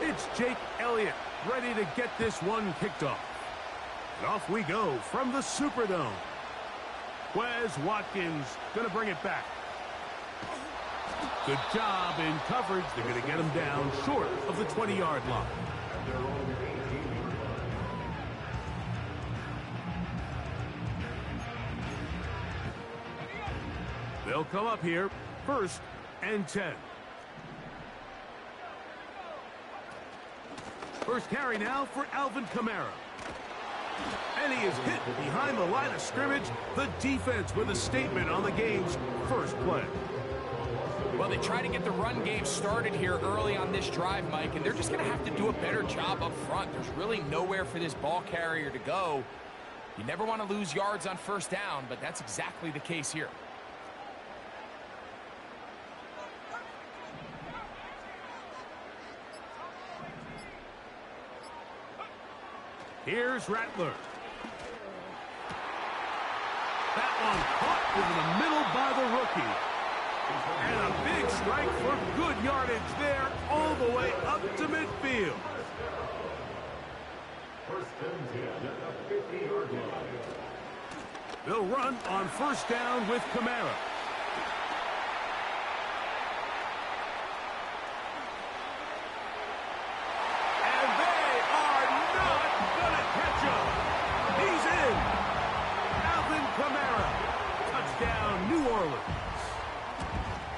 It's Jake Elliott ready to get this one kicked off. And off we go from the Superdome. Quez Watkins going to bring it back. Good job in coverage. They're going to get him down short of the 20-yard line. They'll come up here, 1st and 10. First carry now for Alvin Kamara. And he is hit behind the line of scrimmage. The defense with a statement on the game's first play. Well, they try to get the run game started here early on this drive, Mike, and they're just going to have to do a better job up front. There's really nowhere for this ball carrier to go. You never want to lose yards on 1st down, but that's exactly the case here. Here's Rattler. That one caught in the middle by the rookie. And a big strike for good yardage there all the way up to midfield. They'll run on 1st down with Kamara.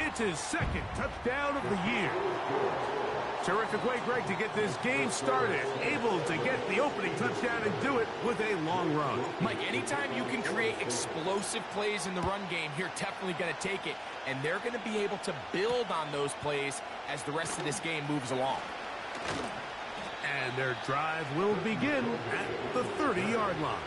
It's his 2nd touchdown of the year. Terrific way, Greg, to get this game started. Able to get the opening touchdown and do it with a long run. Mike, anytime you can create explosive plays in the run game, you're definitely going to take it. And they're going to be able to build on those plays as the rest of this game moves along. And their drive will begin at the 30-yard line.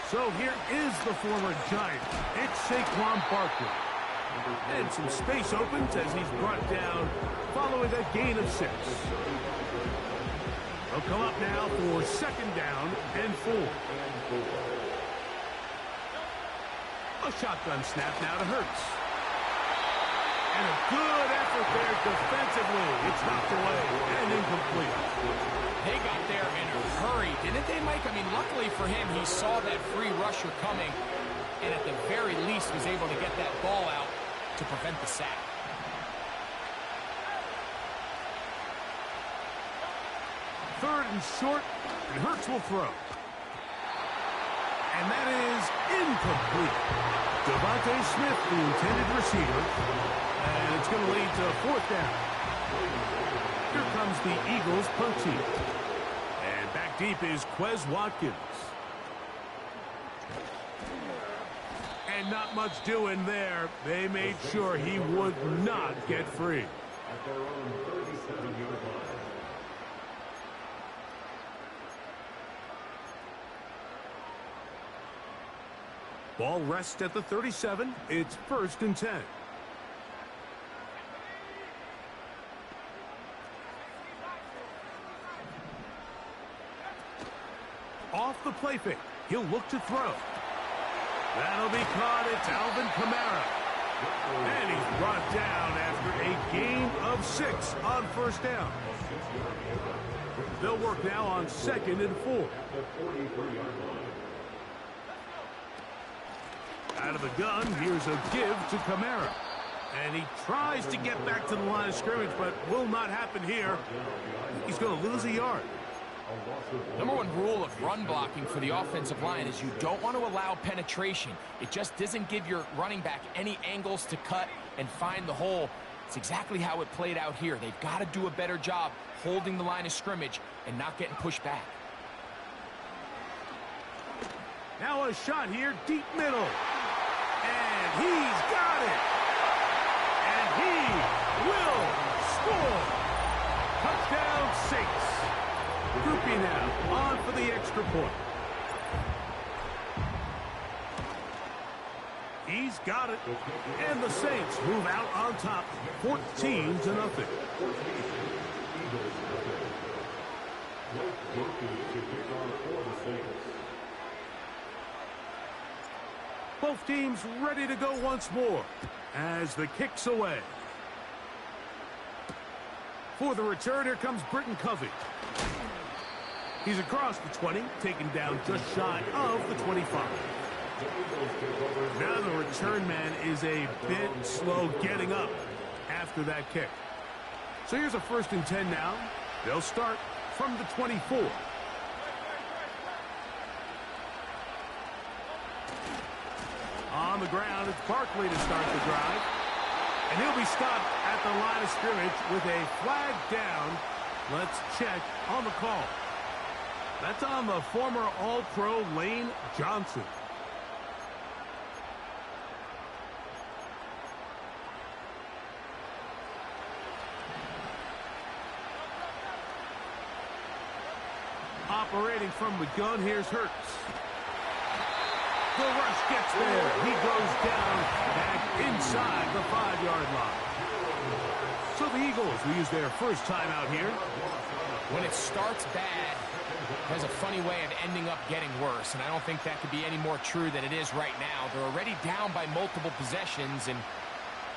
So here is the former Giant. It's Saquon Barkley. And some space opens as he's brought down following a gain of 6. They'll come up now for 2nd down and 4. A shotgun snap now to Hurts. And a good effort there defensively. It's knocked away and incomplete. They got there in a hurry, didn't they, Mike? I mean, luckily for him, he saw that free rusher coming, and at the very least was able to get that ball out to prevent the sack. Third and short, and Hurts will throw. And that is incomplete. Devontae Smith, the intended receiver, and it's going to lead to 4th down. Here comes the Eagles punt team. And back deep is Quez Watkins. And not much doing there. They made sure he would not get free. At their own 37-yard line. Ball rests at the 37. It's 1st and 10. Off the play fake. He'll look to throw. That'll be caught. It's Alvin Kamara. And he's brought down after a gain of 6 on 1st down. They'll work now on 2nd and 4. Out of the gun, here's a give to Kamara. And he tries to get back to the line of scrimmage, but will not happen here. He's going to lose a yard. Number 1 rule of run blocking for the offensive line is you don't want to allow penetration. It just doesn't give your running back any angles to cut and find the hole. It's exactly how it played out here. They've got to do a better job holding the line of scrimmage and not getting pushed back. Now a shot here, deep middle. And he's got it. And he will score. Touchdown 6. Groupie now on for the extra point. He's got it. And the Saints move out on top 14-0. Mike Murphy to kick off for the Saints. Both teams ready to go once more as the kick's away. For the return, here comes Britton Covey. He's across the 20, taken down just shy of the 25. Now the return man is a bit slow getting up after that kick. So here's a 1st and 10 now. They'll start from the 24. On the ground, it's Barkley to start the drive. And he'll be stopped at the line of scrimmage with a flag down. Let's check on the call. That's on the former All-Pro Lane Johnson. Operating from the gun, here's Hurts. The rush gets there. He goes down back inside the 5-yard line. So the Eagles will use their first timeout here. When it starts bad, it has a funny way of ending up getting worse, and I don't think that could be any more true than it is right now. They're already down by multiple possessions, and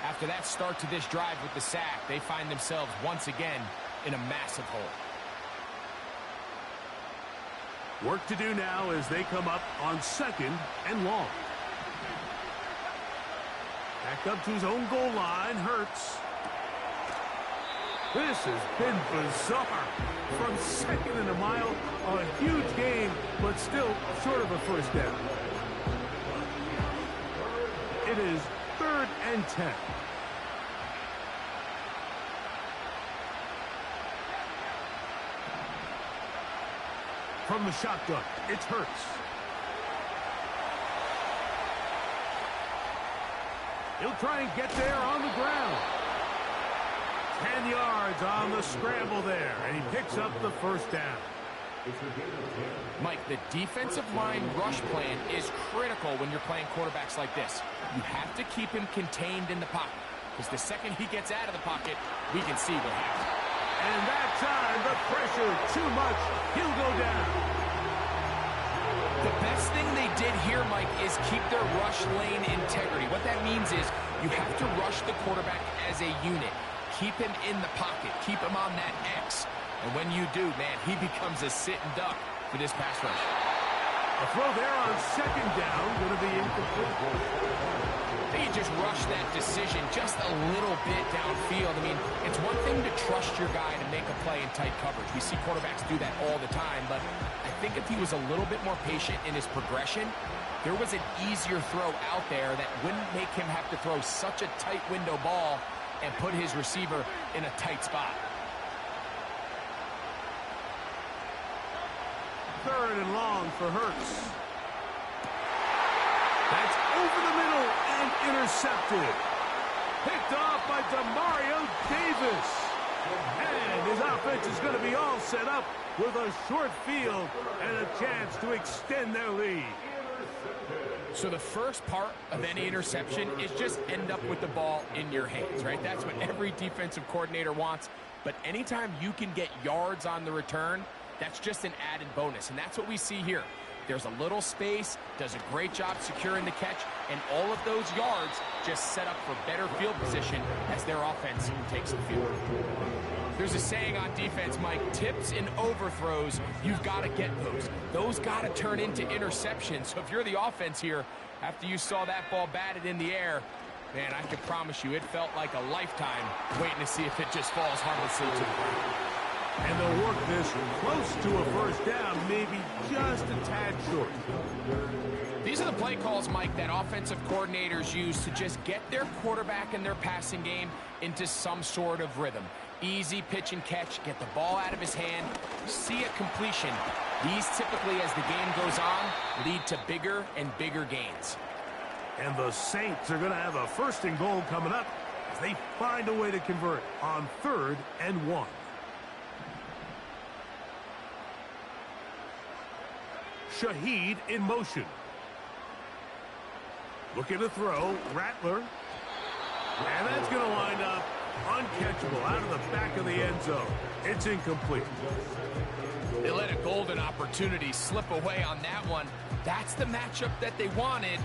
after that start to this drive with the sack, they find themselves once again in a massive hole. Work to do now as they come up on 2nd and long. Back up to his own goal line, Hurts. This has been bizarre. From 2nd and a mile, a huge game, but still short of a 1st down. It is 3rd and 10. From the shotgun, it's Hurts. He'll try and get there on the ground. 10 yards on the scramble there, and he picks up the 1st down. Mike, the defensive line rush plan is critical when you're playing quarterbacks like this. You have to keep him contained in the pocket, because the second he gets out of the pocket, we can see what happens. And that time, the pressure too much. He'll go down. The best thing they did here, Mike, is keep their rush lane integrity. What that means is you have to rush the quarterback as a unit. Keep him in the pocket. Keep him on that X. And when you do, man, he becomes a sitting duck for this pass rush. A throw there on 2nd down, going to be incomplete. They just rush that decision just a little bit downfield. I mean, it's one thing to trust your guy to make a play in tight coverage. We see quarterbacks do that all the time, but I think if he was a little bit more patient in his progression, there was an easier throw out there that wouldn't make him have to throw such a tight window ball and put his receiver in a tight spot. 3rd and long for Hurts. That's over the middle and intercepted. Picked off by Demario Davis. And his offense is going to be all set up with a short field and a chance to extend their lead. So the first part of any interception is just end up with the ball in your hands, right? That's what every defensive coordinator wants. But anytime you can get yards on the return, that's just an added bonus. And that's what we see here. There's a little space, does a great job securing the catch, and all of those yards just set up for better field position as their offense takes the field. There's a saying on defense, Mike, tips and overthrows, you've got to get those. Those got to turn into interceptions. So if you're the offense here, after you saw that ball batted in the air, man, I can promise you it felt like a lifetime waiting to see if it just falls harmlessly to the ground. And they'll work this close to a 1st down, maybe just a tad short. These are the play calls, Mike, that offensive coordinators use to just get their quarterback and their passing game into some sort of rhythm. Easy pitch and catch, get the ball out of his hand, see a completion. These typically, as the game goes on, lead to bigger and bigger gains. And the Saints are going to have a 1st and goal coming up as they find a way to convert on 3rd and 1. Shaheed in motion. Looking to throw. Rattler. And that's going to wind up uncatchable out of the back of the end zone. It's incomplete. They let a golden opportunity slip away on that one. That's the matchup that they wanted.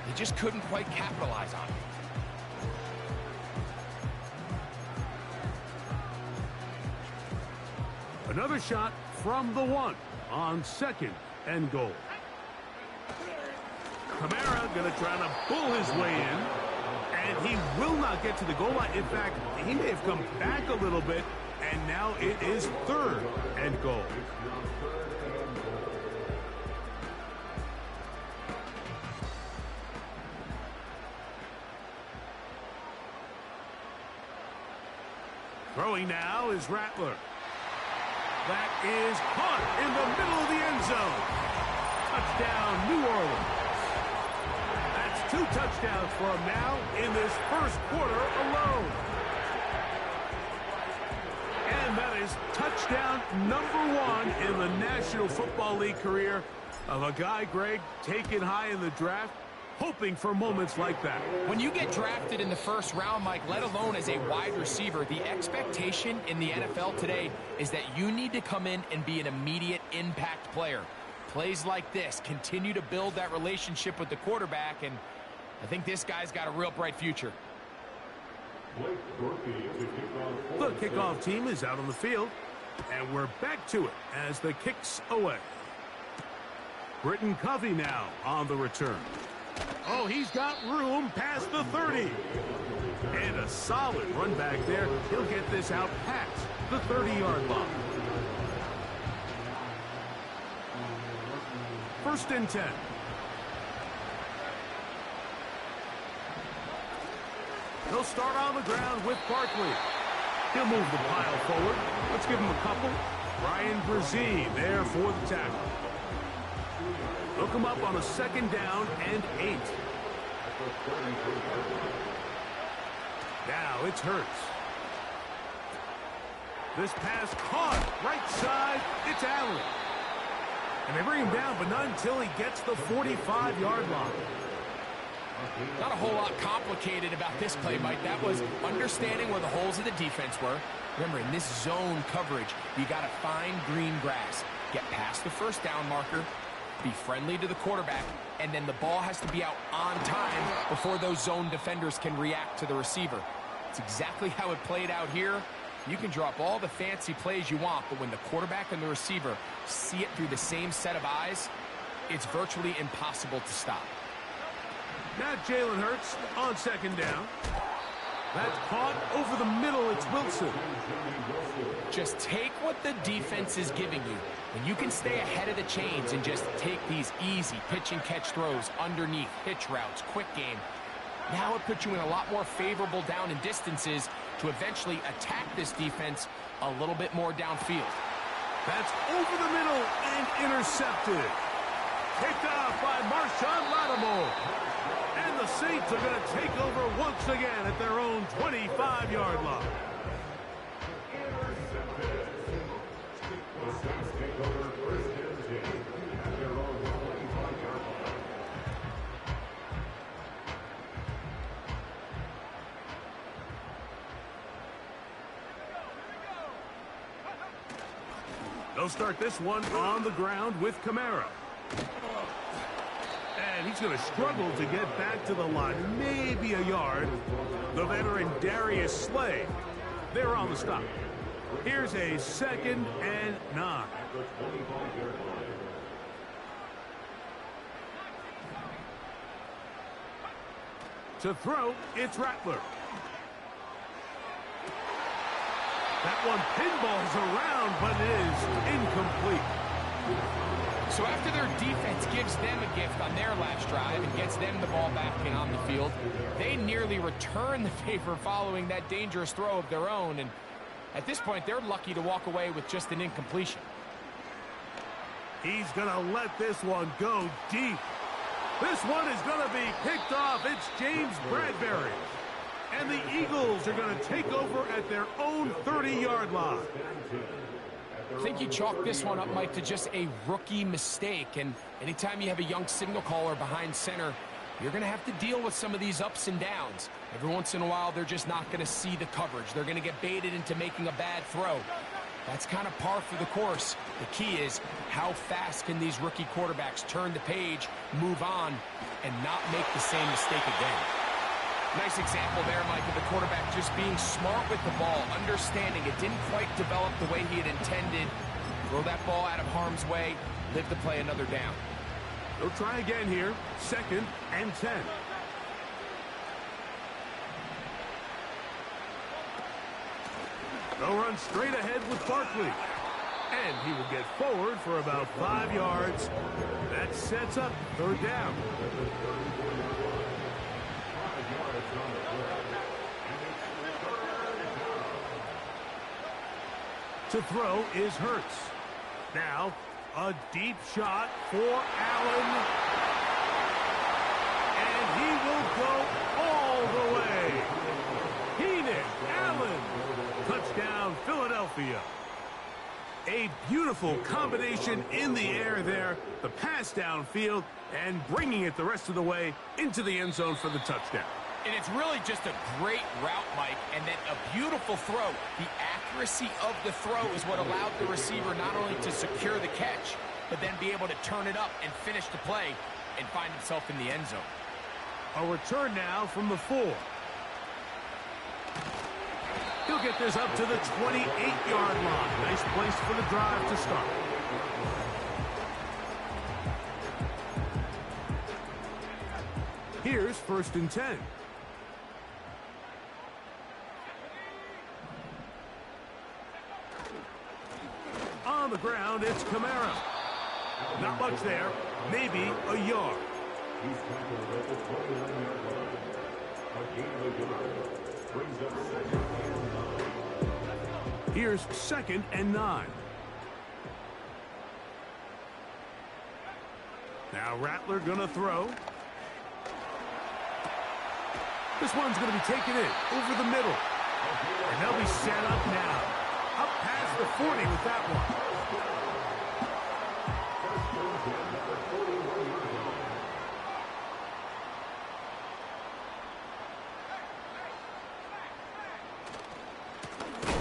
They just couldn't quite capitalize on it. Another shot from the 1 on 2nd and goal. Kamara going to try to pull his way in, and he will not get to the goal line. In fact, he may have come back a little bit, and now it is 3rd and goal. Throwing now is Rattler. That is caught in the middle of the end zone. Touchdown, New Orleans. That's 2 touchdowns for him now in this first quarter alone. And that is touchdown number 1 in the National Football League career of a guy, Greg, taken high in the draft, hoping for moments like that. When you get drafted in the first round, Mike, let alone as a wide receiver, the expectation in the NFL today is that you need to come in and be an immediate impact player. Plays like this continue to build that relationship with the quarterback, and I think this guy's got a real bright future. The kickoff team is out on the field, and we're back to it as the kick's away. Britton Covey now on the return. Oh, he's got room past the 30. And a solid run back there. He'll get this out past the 30-yard line. 1st and 10. He'll start on the ground with Barkley. He'll move the pile forward. Let's give him a couple. Ryan Brzee there for the tackle. They'll come up on a 2nd down and 8. Now it's Hurts. This pass caught right side. It's Allen. And they bring him down, but not until he gets the 45-yard line. Not a whole lot complicated about this play, Mike. That was understanding where the holes of the defense were. Remember, in this zone coverage, you got to find green grass. Get past the 1st down marker. Be friendly to the quarterback, and then the ball has to be out on time before those zone defenders can react to the receiver. It's exactly how it played out here. You can drop all the fancy plays you want, but when the quarterback and the receiver see it through the same set of eyes, it's virtually impossible to stop. Now Jalen Hurts on 2nd down. That's caught over the middle. It's Wilson. Just take what the defense is giving you. When you can stay ahead of the chains and just take these easy pitch and catch throws underneath, hitch routes, quick game, now it puts you in a lot more favorable down and distances to eventually attack this defense a little bit more downfield. That's over the middle and intercepted. Picked off by Marshawn Lattimore. And the Saints are going to take over once again at their own 25-yard line. They'll start this one on the ground with Kamara. And he's going to struggle to get back to the line. Maybe a yard. The veteran Darius Slay. They're on the stop. Here's a 2nd and 9. To throw, it's Rattler. That one pinballs around, but it is incomplete. So after their defense gives them a gift on their last drive and gets them the ball back and on the field, they nearly return the favor following that dangerous throw of their own. And at this point, they're lucky to walk away with just an incompletion. He's going to let this one go deep. This one is going to be picked off. It's James Bradbury. And the Eagles are going to take over at their own 30-yard line. I think you chalk this one up, Mike, to just a rookie mistake. And anytime you have a young signal caller behind center, you're going to have to deal with some of these ups and downs. Every once in a while, they're just not going to see the coverage. They're going to get baited into making a bad throw. That's kind of par for the course. The key is how fast can these rookie quarterbacks turn the page, move on, and not make the same mistake again. Nice example there, Mike, of the quarterback just being smart with the ball, understanding it didn't quite develop the way he had intended. Throw that ball out of harm's way, live to play another down. They'll try again here. 2nd and 10. They'll run straight ahead with Barkley. And he will get forward for about 5 yards. That sets up 3rd down. To throw is Hurts. Now, a deep shot for Allen. And he will go all the way. Keenan Allen. Touchdown, Philadelphia. A beautiful combination in the air there. The pass downfield and bringing it the rest of the way into the end zone for the touchdown. And it's really just a great route, Mike, and then a beautiful throw. The accuracy of the throw is what allowed the receiver not only to secure the catch, but then be able to turn it up and finish the play and find himself in the end zone. A return now from the 4. He'll get this up to the 28-yard line. Nice place for the drive to start. Here's 1st and 10. On the ground, it's Kamara. Not much there. Maybe a yard. He's tackled at the 21-yard line. A gain of a yard. Brings up 2nd and 9. Here's 2nd and 9. Now Rattler gonna throw. This one's gonna be taken in over the middle. And they'll be set up now. Up past the 40 with that one.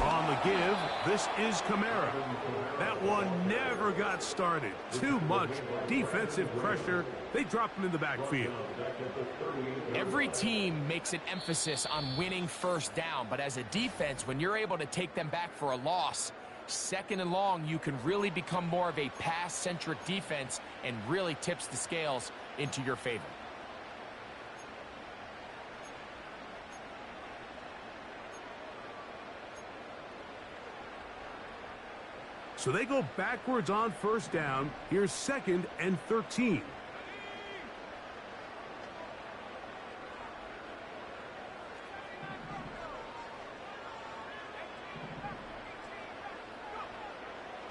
On the give, this is Kamara. That one never got started. Too much defensive pressure. They dropped him in the backfield. Every team makes an emphasis on winning 1st down, but as a defense, when you're able to take them back for a loss, 2nd and long, you can really become more of a pass-centric defense and really tips the scales into your favor. So they go backwards on 1st down. Here's 2nd and 13.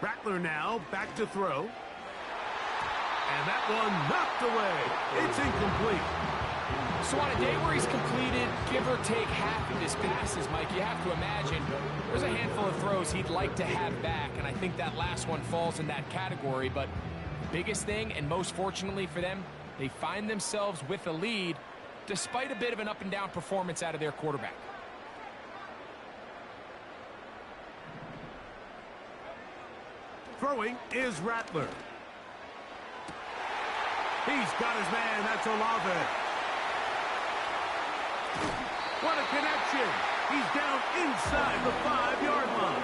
Rattler now back to throw. And that one knocked away. It's incomplete. So on a day where he's completed, give or take half of his passes, Mike, you have to imagine there's a handful of throws he'd like to have back, and I think that last one falls in that category. But the biggest thing, and most fortunately for them, they find themselves with a lead despite a bit of an up-and-down performance out of their quarterback. Throwing is Rattler. He's got his man. That's Olave. What a connection. He's down inside the 5-yard line.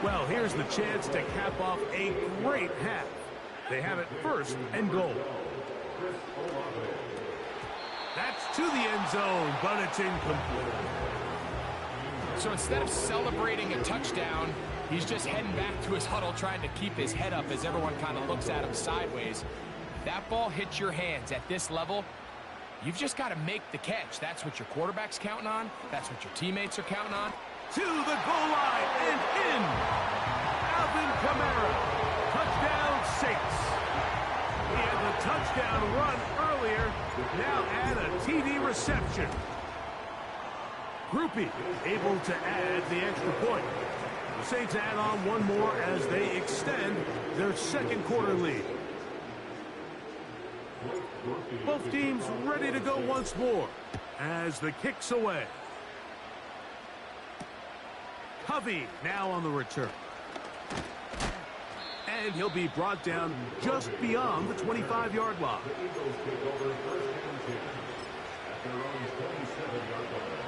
Well, here's the chance to cap off a great half. They have it 1st and goal. That's to the end zone, but it's incomplete. So instead of celebrating a touchdown, he's just heading back to his huddle trying to keep his head up as everyone kind of looks at him sideways. If that ball hits your hands at this level, you've just got to make the catch. That's what your quarterback's counting on. That's what your teammates are counting on. To the goal line and in. Alvin Kamara. Touchdown Saints. He had the touchdown run earlier. Now add a TD reception. Groupie able to add the extra point. The Saints add on one more as they extend their 2nd quarter lead. Both teams ready to go once more as the kick's away. Covey now on the return. And he'll be brought down just beyond the 25-yard line. The Eagles take over first and 10 at their own 27-yard line.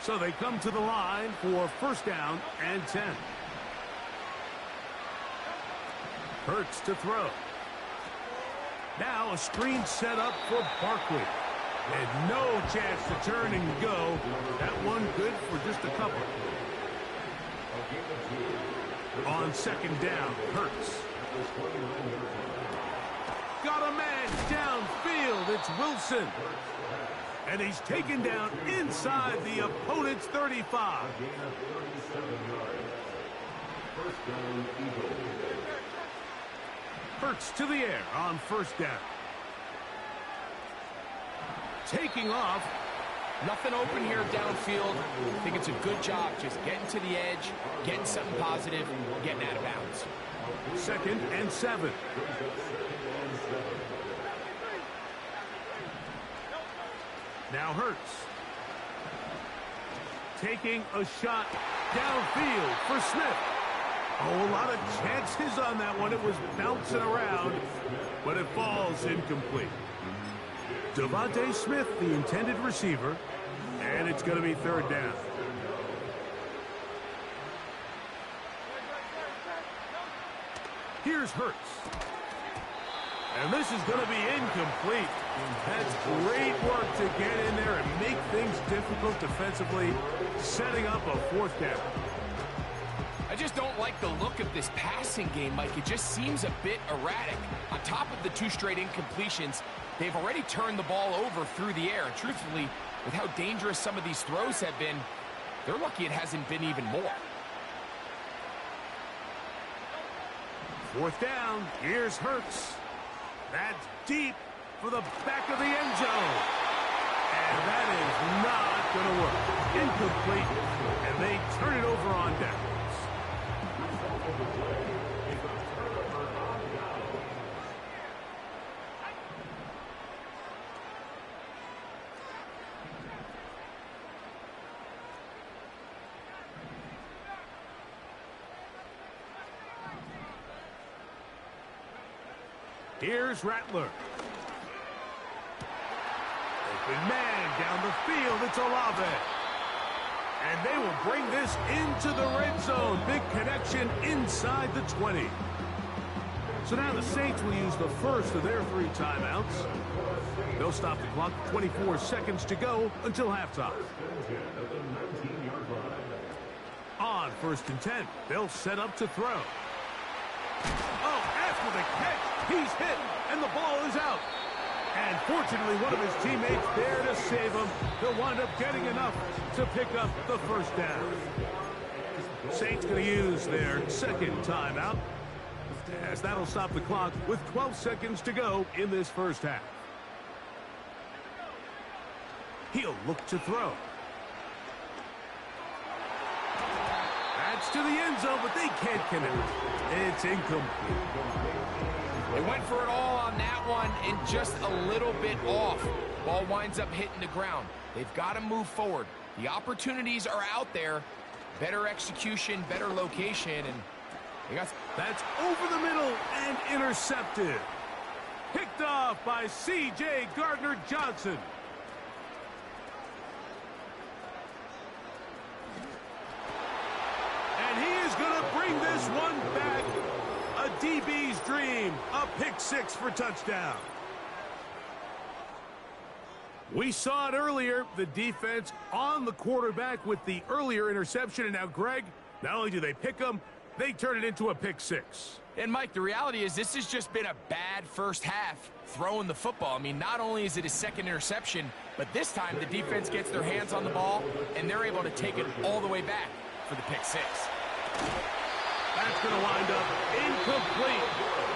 So they come to the line for first down and 10. Hurts to throw. Now a screen set up for Barkley. And no chance to turn and go. That one good for just a couple. On second down, Hurts. Got a man downfield. It's Wilson. And he's taken down inside the opponent's 35. Gain of 37 yards. First down, Eagles. Hurts to the air on first down. Taking off. Nothing open here downfield. I think it's a good job just getting to the edge, getting something positive, getting out of bounds. Second and 7. Now Hurts. Taking a shot downfield for Smith. Oh, a lot of chances on that one. It was bouncing around, but it falls incomplete. Devontae Smith, the intended receiver, and it's going to be third down. Here's Hurts. And this is going to be incomplete. That's great work to get in there and make things difficult defensively, setting up a fourth down. I just don't like the look of this passing game, Mike. It just seems a bit erratic. On top of the 2 straight incompletions, they've already turned the ball over through the air. And truthfully, with how dangerous some of these throws have been, they're lucky it hasn't been even more. Fourth down, here's Hurts. That's deep for the back of the end zone. And that is not going to work. Incomplete, and they turn it over on downs. Here's Rattler. Open man down the field. It's Olave. And they will bring this into the red zone. Big connection inside the 20. So now the Saints will use the first of their 3 timeouts. They'll stop the clock. 24 seconds to go until halftime. On first and 10, they'll set up to throw. Oh, after the catch, he's hit, and the ball is out. And fortunately, one of his teammates there to save him. He'll wind up getting enough to pick up the first down. Saints going to use their second timeout, as that'll stop the clock with 12 seconds to go in this first half. He'll look to throw. That's to the end zone, but they can't connect. It's incomplete. They went for it all on that one and just a little bit off. Ball winds up hitting the ground. They've got to move forward. The opportunities are out there. Better execution, better location, and they got... That's over the middle and intercepted. Picked off by C.J. Gardner-Johnson. And he is going to bring this one back. A DB's dream. A pick 6 for touchdown. We saw it earlier. The defense on the quarterback with the earlier interception. And now, Greg, not only do they pick him, they turn it into a pick 6. And, Mike, the reality is this has just been a bad first half throwing the football. I mean, not only is it his second interception, but this time the defense gets their hands on the ball, and they're able to take it all the way back for the pick 6. That's going to wind up incomplete.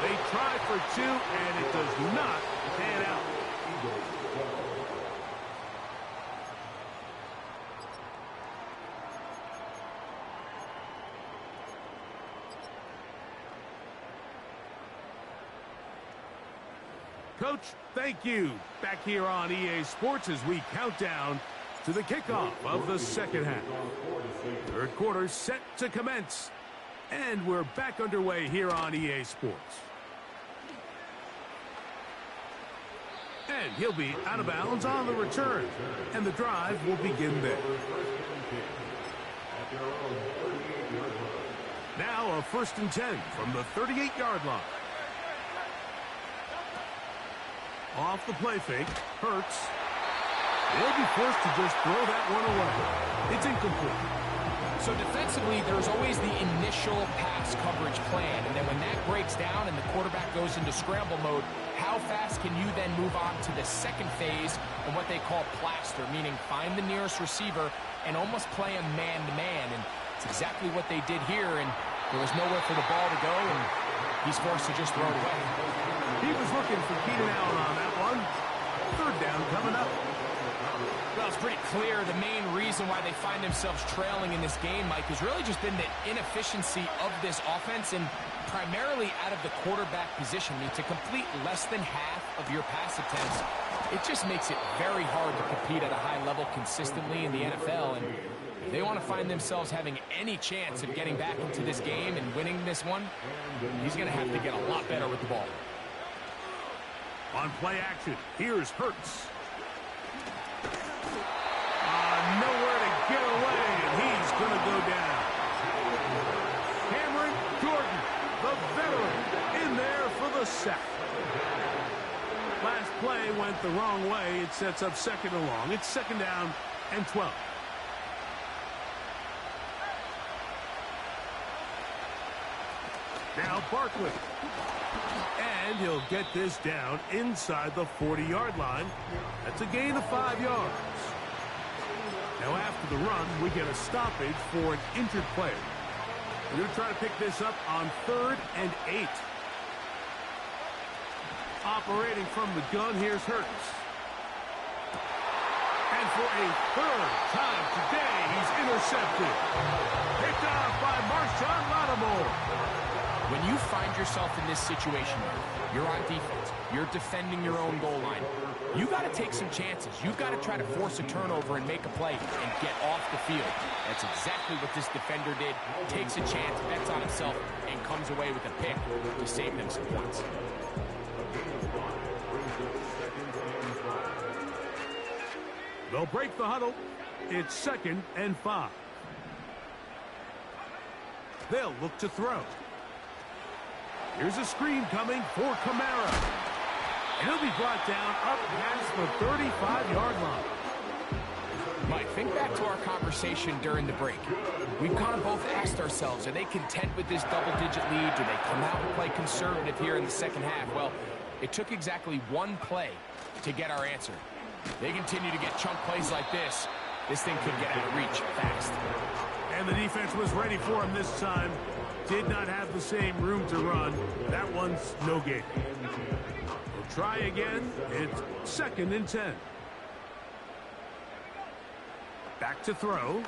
They try for 2, and it does not pan out. Coach, thank you. Back here on EA Sports as we count down to the kickoff of the second half. Third quarter set to commence. And we're back underway here on EA Sports. And he'll be out of bounds on the return. And the drive will begin there. Now a 1st and 10 from the 38-yard line. Off the play fake, Hurts. They'll be forced to just throw that one away. It's incomplete. So defensively, there's always the initial pass coverage plan, and then when that breaks down and the quarterback goes into scramble mode, how fast can you then move on to the second phase and what they call plaster, meaning find the nearest receiver and almost play a man-to-man, and it's exactly what they did here, and there was nowhere for the ball to go, and he's forced to just throw it away. He was looking for Keenan Allen on that one. Third down coming up. Well, it's pretty clear the main reason why they find themselves trailing in this game, Mike, has really just been the inefficiency of this offense and primarily out of the quarterback position. I mean, to complete less than half of your pass attempts, it just makes it very hard to compete at a high level consistently in the NFL. And if they want to find themselves having any chance of getting back into this game and winning this one, he's going to have to get a lot better with the ball. On play action, here's Hurts. Nowhere to get away, and he's going to go down. Cameron Jordan, the veteran, in there for the sack. Last play went the wrong way. It sets up 2nd and long. It's 2nd down and 12. Now Barkley. And he'll get this down inside the 40-yard line. That's a gain of 5 yards. Now after the run, we get a stoppage for an injured player. We're going to try to pick this up on 3rd and 8. Operating from the gun, here's Hurts. And for a 3rd time today, he's intercepted. Picked off by Marshawn Lattimore. When you find yourself in this situation, you're on defense, you're defending your own goal line, you got to take some chances. You've got to try to force a turnover and make a play and get off the field. That's exactly what this defender did. Takes a chance, bets on himself, and comes away with a pick to save them some points. They'll break the huddle. It's 2nd and 5. They'll look to throw. Here's a screen coming for Kamara. And he'll be brought down up past the 35-yard line. Mike, think back to our conversation during the break. We've kind of both asked ourselves, are they content with this double-digit lead? Do they come out and play conservative here in the second half? Well, it took exactly one play to get our answer. They continue to get chunk plays like this. This thing could get out of reach fast. And the defense was ready for him this time. Did not have the same room to run. That one's no gain. We'll try again. It's 2nd and 10. Back to throw.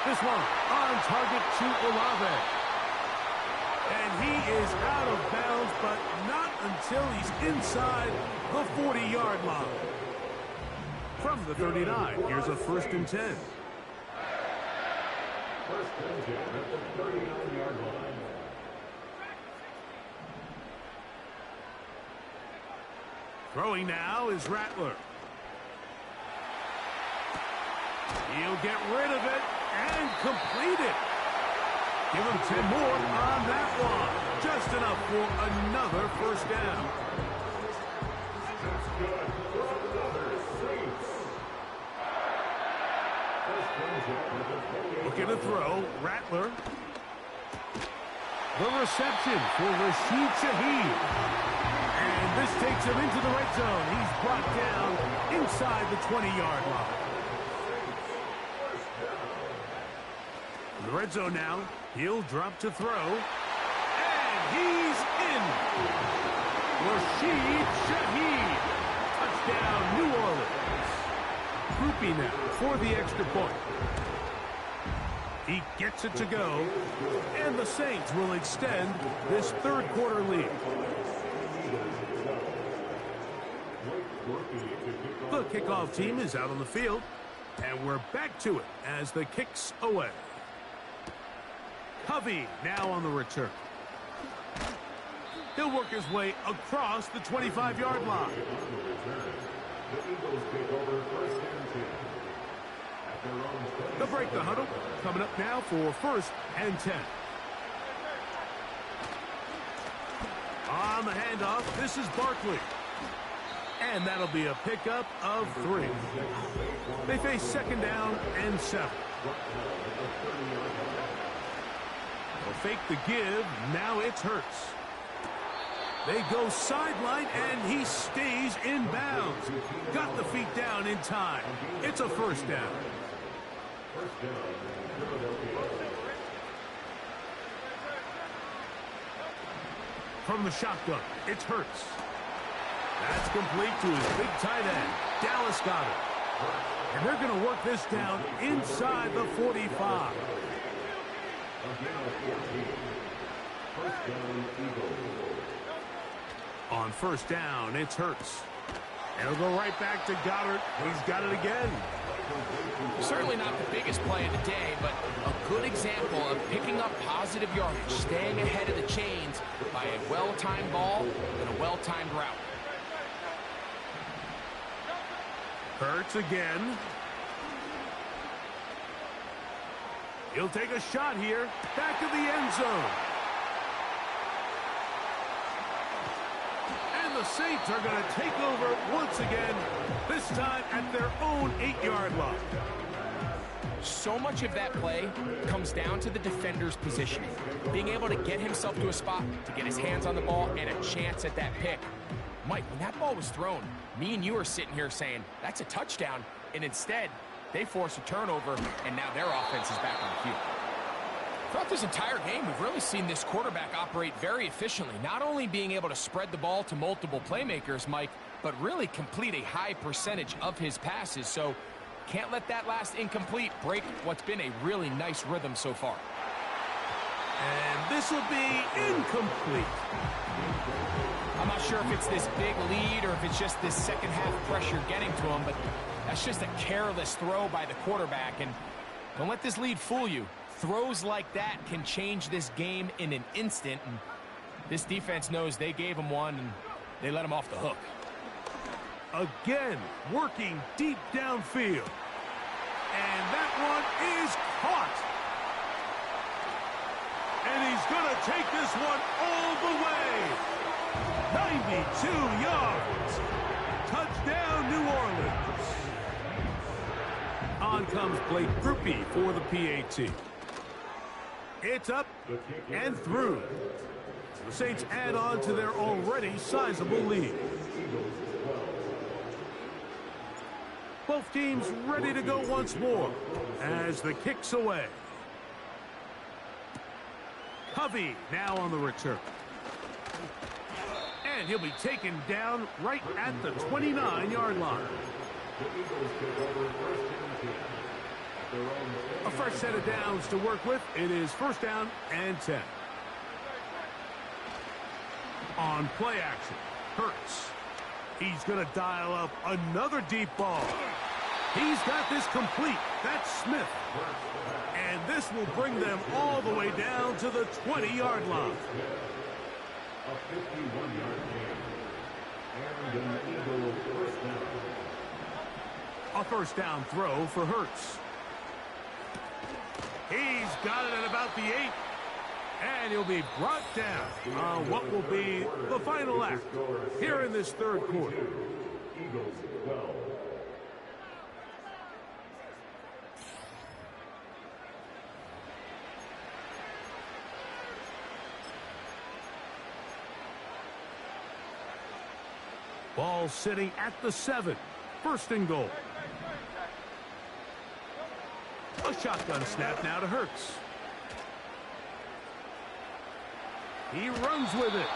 This one on target to Olave. And he is out of bounds, but not until he's inside the 40-yard line. From the 39, here's a 1st and 10. 1st and 10 at the 39-yard line. Throwing now is Rattler. He'll get rid of it and complete it. Give him 10 more on that one. Just enough for another 1st down. That's good for another 6. Looking to throw. Rattler. The reception for Rashid Shaheed. And this takes him into the red zone. He's brought down inside the 20-yard line. In the red zone now. He'll drop to throw. And he's in. Rashid Shaheed. Touchdown, New Orleans. Groupie now for the extra point. He gets it to go. And the Saints will extend this 3rd quarter lead. kickoff team is out on the field. And we're back to it as the kick's away. Covey now on the return. He'll work his way across the 25-yard line. The Eagles take over first and 10. At their own 20. They'll break the huddle. Coming up now for first and 10. On the handoff, this is Barkley. And that'll be a pickup of 3. They face second down and 7. They'll fake the give. Now it's Hurts. They go sideline, and he stays in bounds. Got the feet down in time. It's a first down. First down, Philadelphia. From the shotgun, it's Hurts. That's complete to his big tight end, Dallas Goedert. And they're going to work this down inside the 45. First down, Eagles. On first down, it's Hurts. And he'll go right back to Goedert. He's got it again. Certainly not the biggest play of the day, but a good example of picking up positive yardage, staying ahead of the chains by a well-timed ball and a well-timed route. Hurts again. He'll take a shot here. Back of the end zone. And the Saints are going to take over once again, this time at their own 8-yard line. So much of that play comes down to the defender's positioning. Being able to get himself to a spot, to get his hands on the ball, and a chance at that pick. Mike, when that ball was thrown, me and you are sitting here saying, that's a touchdown, and instead, they force a turnover, and now their offense is back on the field. Throughout this entire game, we've really seen this quarterback operate very efficiently, not only being able to spread the ball to multiple playmakers, Mike, but really complete a high percentage of his passes, so can't let that last incomplete break what's been a really nice rhythm so far. And this will be incomplete. I'm not sure if it's this big lead or if it's just this second half pressure getting to him, but that's just a careless throw by the quarterback. And don't let this lead fool you. Throws like that can change this game in an instant. And this defense knows they gave him one and they let him off the hook. Again, working deep downfield. And that one is caught. And he's going to take this one all the way. 92 yards. Touchdown, New Orleans. On comes Blake Grupe for the PAT. It's up and through. The Saints add on to their already sizable lead. Both teams ready to go once more as the kick's away. Covey now on the return. And he'll be taken down right at the 29-yard line. A fresh set of downs to work with. It is first down and 10. On play action, Hurts. He's going to dial up another deep ball. He's got this complete. That's Smith. And this will bring them all the way down to the 20-yard line. A 51-yard gain. And an Eagle first down. A first down throw for Hurts. He's got it at about the 8. And he'll be brought down on what will be the final act here in this third quarter. Eagles 12. Ball sitting at the 7. First and goal. A shotgun snap now to Hurts. He runs with it.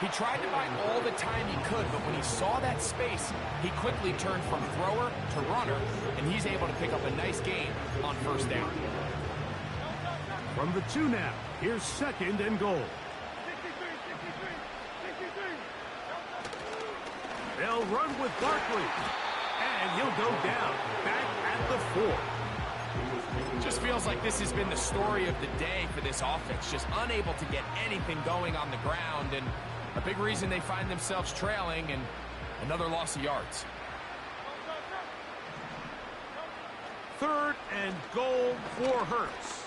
He tried to buy all the time he could, but when he saw that space, he quickly turned from thrower to runner, and he's able to pick up a nice gain on first down. From the 2 now, here's second and goal. They'll run with Barkley. And and he'll go down back at the 4. Just feels like this has been the story of the day for this offense. Just unable to get anything going on the ground, and a big reason they find themselves trailing and another loss of yards. 3rd and goal for Hurts.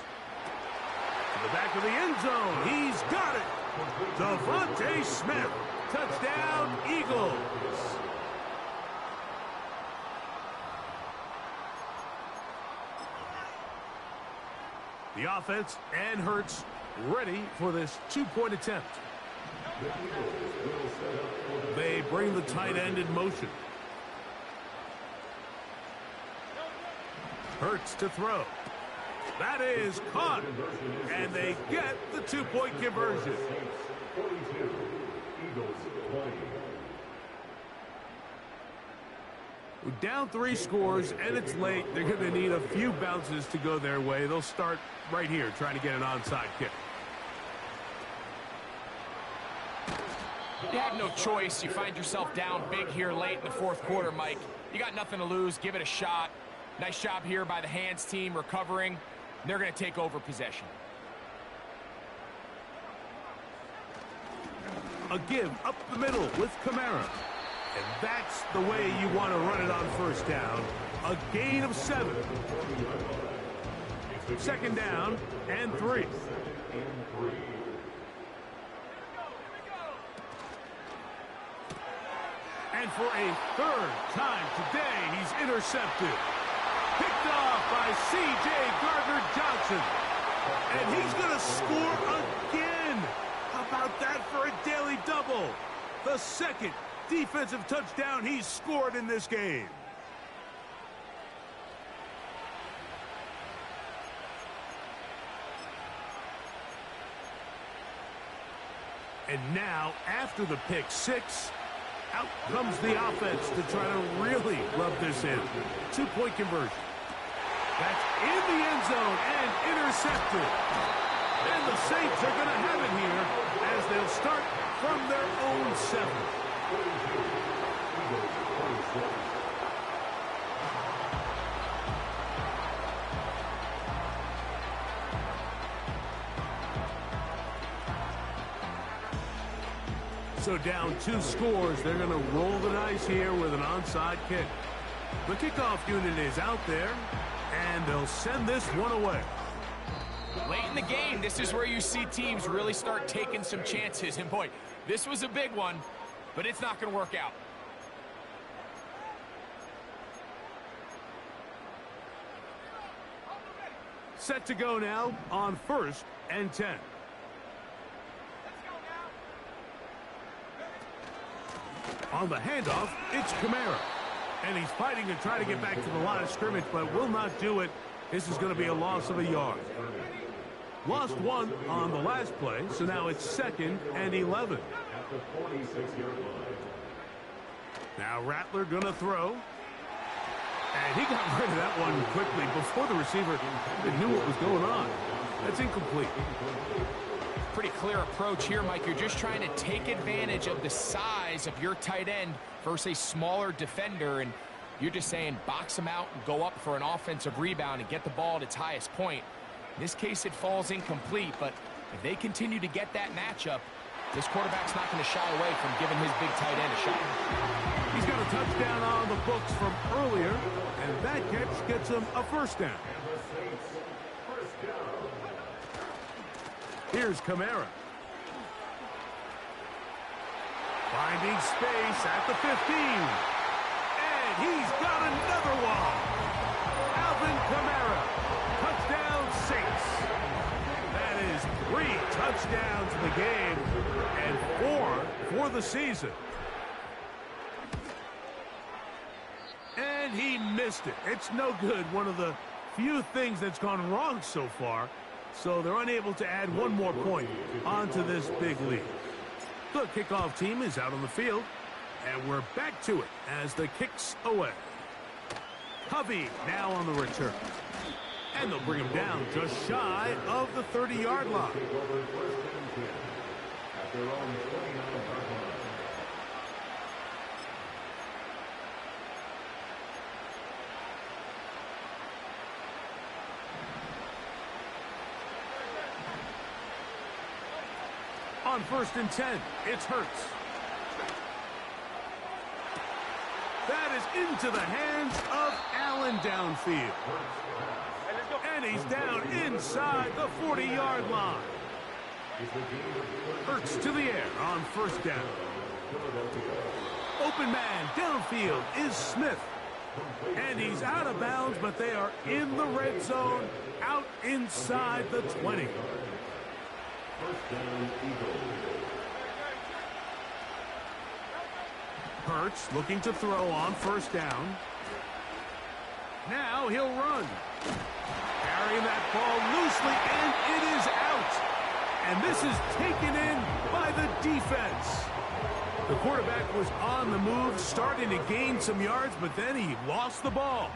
To the back of the end zone. He's got it. Devontae Smith. Touchdown, Eagles. The offense and Hurts ready for this 2-point attempt. They bring the tight end in motion. Hurts to throw. That is caught. And they get the 2-point conversion. We're down 3 scores, and it's late. They're going to need a few bounces to go their way. They'll start right here trying to get an onside kick. You have no choice. You find yourself down big here late in the 4th quarter, Mike. You got nothing to lose. Give it a shot. Nice job here by the hands team recovering. They're going to take over possession. A give up the middle with Kamara. And that's the way you want to run it on 1st down. A gain of 7. 2nd down and 3. And for a 3rd time today, he's intercepted. Picked off by C.J. Gardner-Johnson. And he's going to score again. How about that for a daily double? The 2nd defensive touchdown he's scored in this game. And now, after the pick 6, out comes the offense to try to really rub this in. 2-point conversion. That's in the end zone and intercepted. And the Saints are going to have it here as they'll start from their own 7. So down 2 scores, they're going to roll the dice here with an onside kick. The kickoff unit is out there, and they'll send this one away. Late in the game, this is where you see teams really start taking some chances. And boy, this was a big one, but it's not going to work out. Set to go now on 1st and 10. On the handoff, it's Kamara. And he's fighting to try to get back to the line of scrimmage, but will not do it. This is going to be a loss of a yard. Lost 1 on the last play, so now it's 2nd and 11. Now Rattler going to throw. And he got rid of that one quickly before the receiver even knew what was going on. That's incomplete. Pretty clear approach here, Mike. You're just trying to take advantage of the size of your tight end versus a smaller defender, and you're just saying box him out and go up for an offensive rebound and get the ball at its highest point. In this case, it falls incomplete, but if they continue to get that matchup, this quarterback's not going to shy away from giving his big tight end a shot. He's got a touchdown on the books from earlier, and that catch gets him a 1st down. Here's Kamara. Finding space at the 15. And he's got another one. Alvin Kamara. Touchdown Saints. That is 3 touchdowns in the game and 4 for the season. And he missed it. It's no good. One of the few things that's gone wrong so far. So they're unable to add one more point onto this big lead. The kickoff team is out on the field, and we're back to it as the kick's away. Covey now on the return. And they'll bring him down just shy of the 30-yard line. On 1st and 10, it's Hurts. That is into the hands of Allen downfield. And he's down inside the 40-yard line. Hurts to the air on 1st down. Open man downfield is Smith. And he's out of bounds, but they are in the red zone, out inside the 20. Hurts looking to throw on 1st down. Now he'll run. Carrying that ball loosely, and it is out. And this is taken in by the defense. The quarterback was on the move, starting to gain some yards, but then he lost the ball.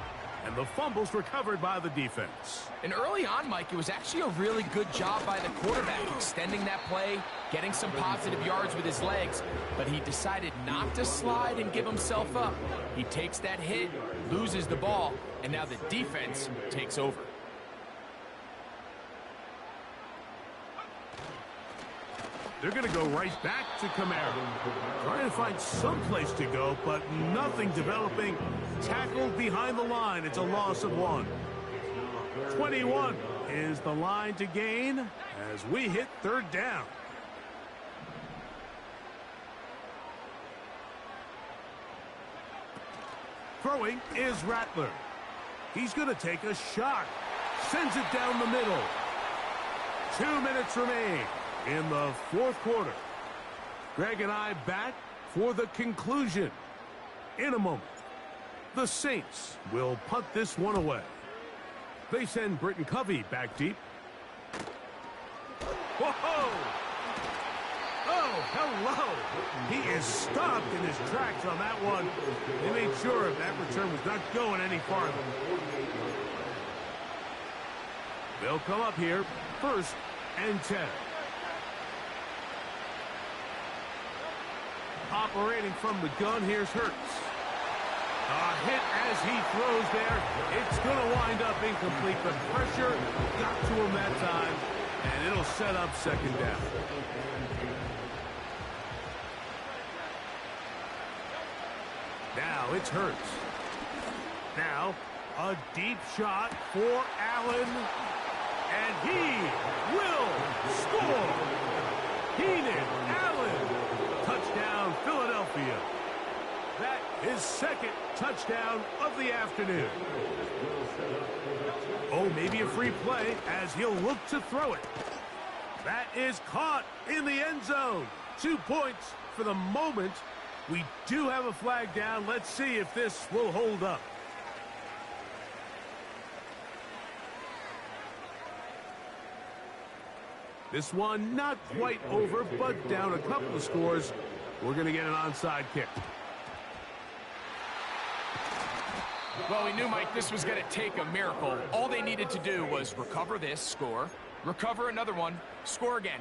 And the fumble's recovered by the defense. And early on, Mike, it was actually a really good job by the quarterback, extending that play, getting some positive yards with his legs. But he decided not to slide and give himself up. He takes that hit, loses the ball, and now the defense takes over. They're going to go right back to Kamara. Trying to find some place to go, but nothing developing. Tackled behind the line. It's a loss of 1. 21 is the line to gain as we hit 3rd down. Throwing is Rattler. He's going to take a shot. Sends it down the middle. 2 minutes remain in the 4th quarter. Greg and I back for the conclusion in a moment. The Saints will punt this one away. They send Britton Covey back deep. Whoa! Oh, hello! He is stopped in his tracks on that one. They made sure that return was not going any farther. They'll come up here, 1st and 10. Operating from the gun, here's Hurts. A hit as he throws there. It's going to wind up incomplete. The pressure got to him that time, and it'll set up 2nd down. Now it's Hurts. Now a deep shot for Allen, and he will score. Keenan Allen. Touchdown, Philadelphia. That is 2nd touchdown of the afternoon. Oh, maybe a free play as he'll look to throw it. That is caught in the end zone. 2 points for the moment. We do have a flag down. Let's see if this will hold up. This one not quite over, but down a couple of scores. We're going to get an onside kick. Well, we knew, Mike, this was going to take a miracle. All they needed to do was recover this, score, recover another one, score again.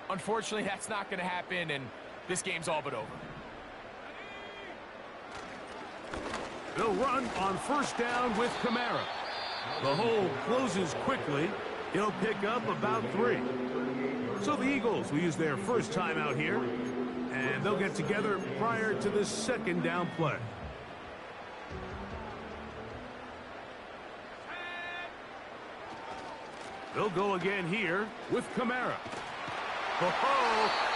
Unfortunately, that's not going to happen, and this game's all but over. They'll run on 1st down with Kamara. The hole closes quickly. He'll pick up about 3. So the Eagles will use their first time out here, and they'll get together prior to the 2nd down play. They'll go again here with Kamara. Oh-ho!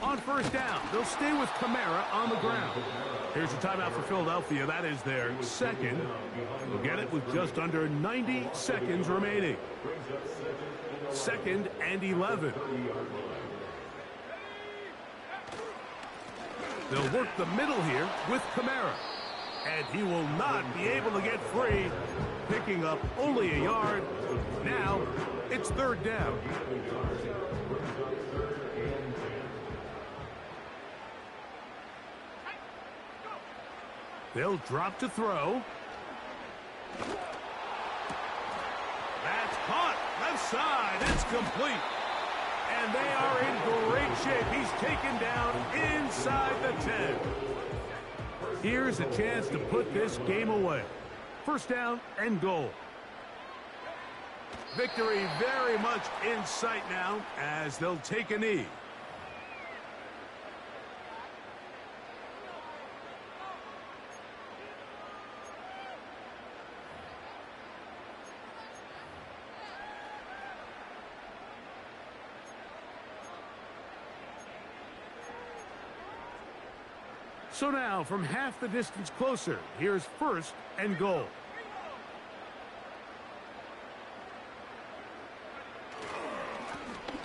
On 1st down, they'll stay with Kamara on the ground. Here's a timeout for Philadelphia. That is their 2nd. They'll get it with just under 90 seconds remaining. 2nd and 11. They'll work the middle here with Kamara. And he will not be able to get free, picking up only a yard. Now, it's 3rd down. They'll drop to throw. That's caught. Left side. It's complete. And they are in great shape. He's taken down inside the 10. Here's a chance to put this game away. First down and goal. Victory very much in sight now as they'll take a knee. So now, from half the distance closer, here's first and goal.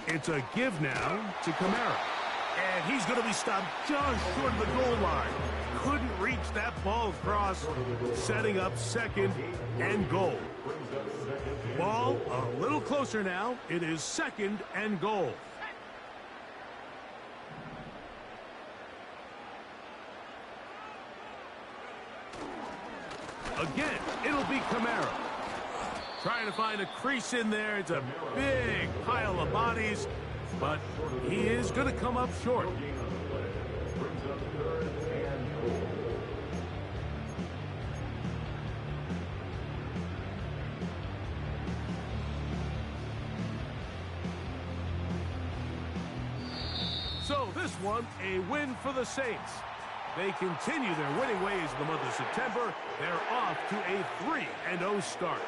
It's a give now to Kamara. And he's going to be stopped just short of the goal line. Couldn't reach that ball across, setting up second and goal. Ball a little closer now. It is second and goal. Again, it'll be Kamara. Trying to find a crease in there. It's a big pile of bodies, but he is going to come up short. So this one, a win for the Saints. They continue their winning ways in the month of September. They're off to a 3-0 start.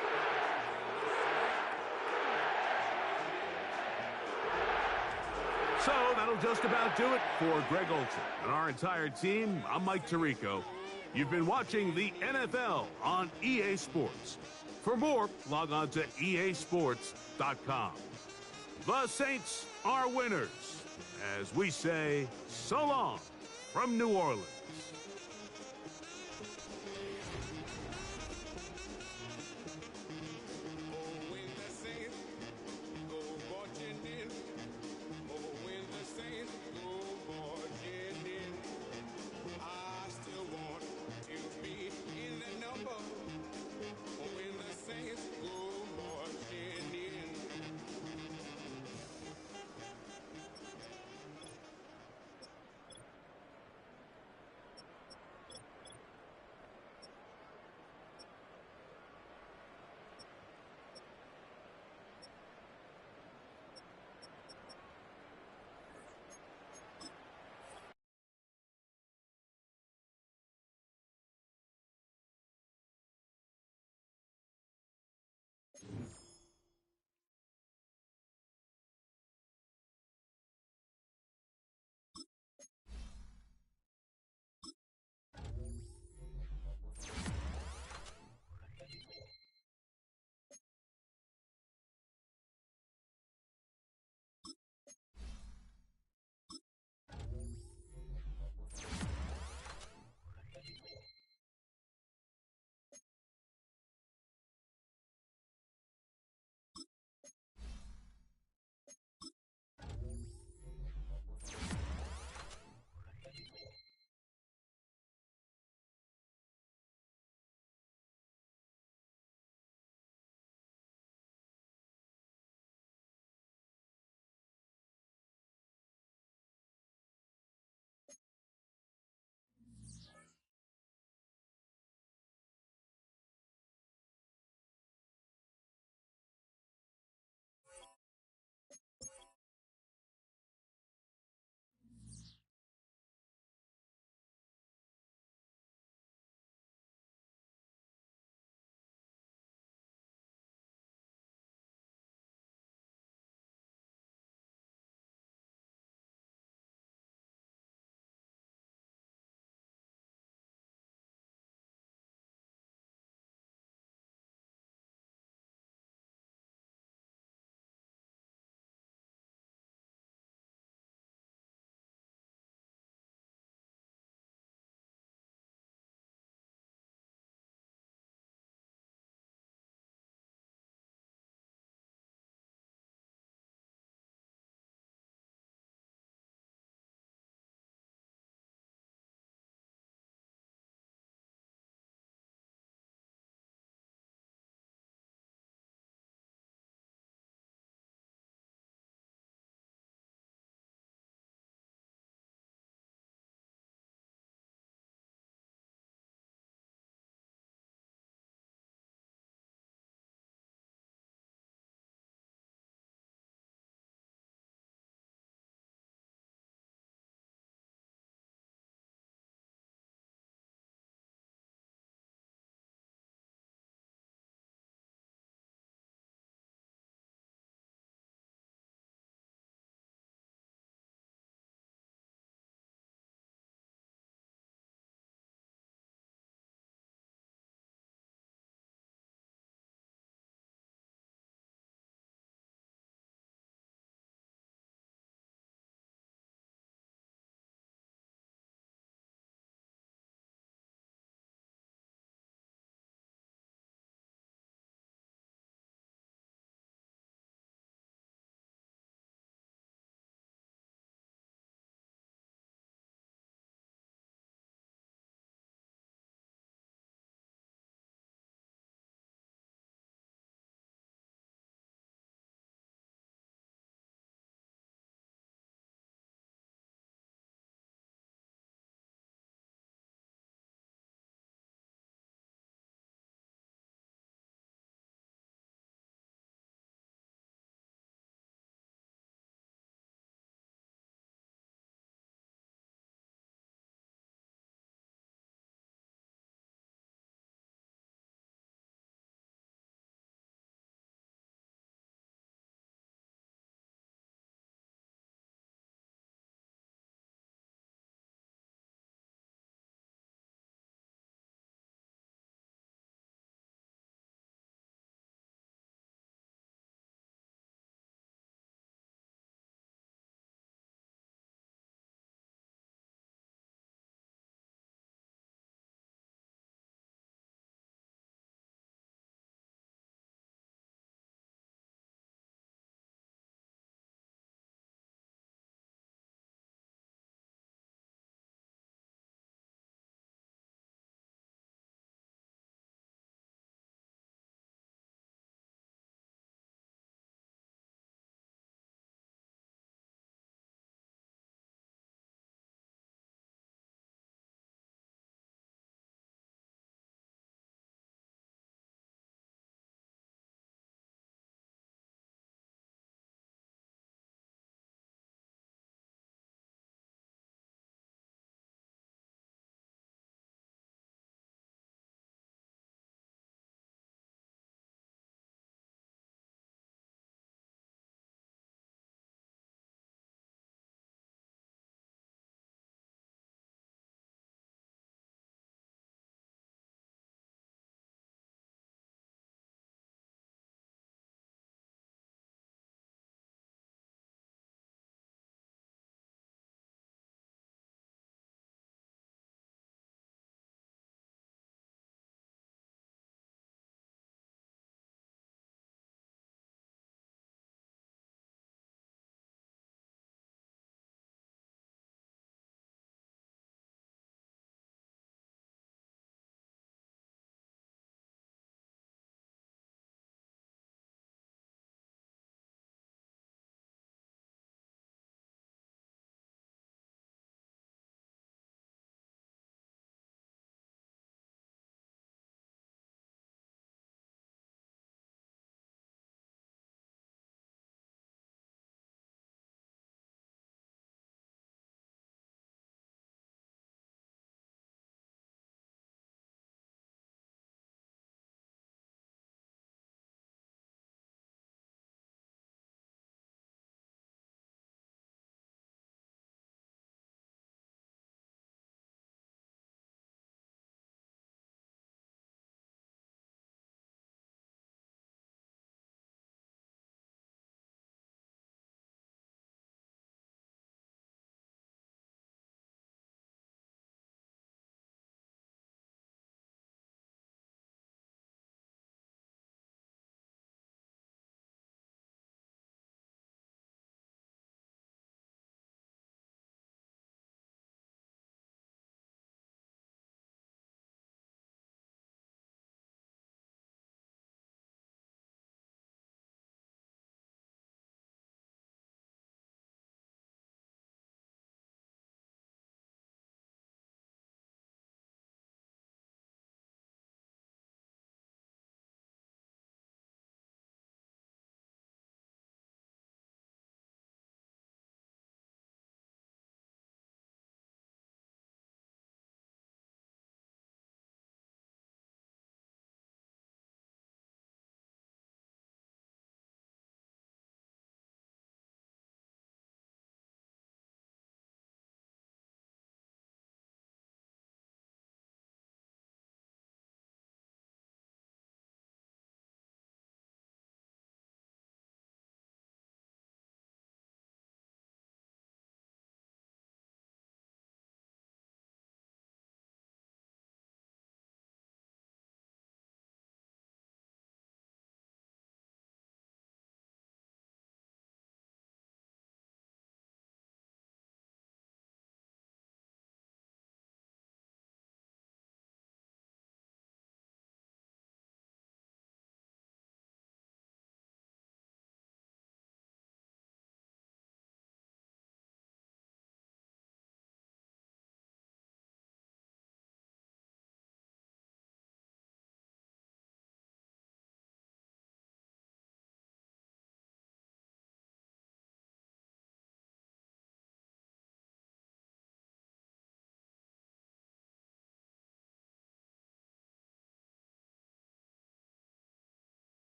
So that'll just about do it for Greg Olsen and our entire team. I'm Mike Tirico. You've been watching the NFL on EA Sports. For more, log on to easports.com. The Saints are winners, as we say so long from New Orleans.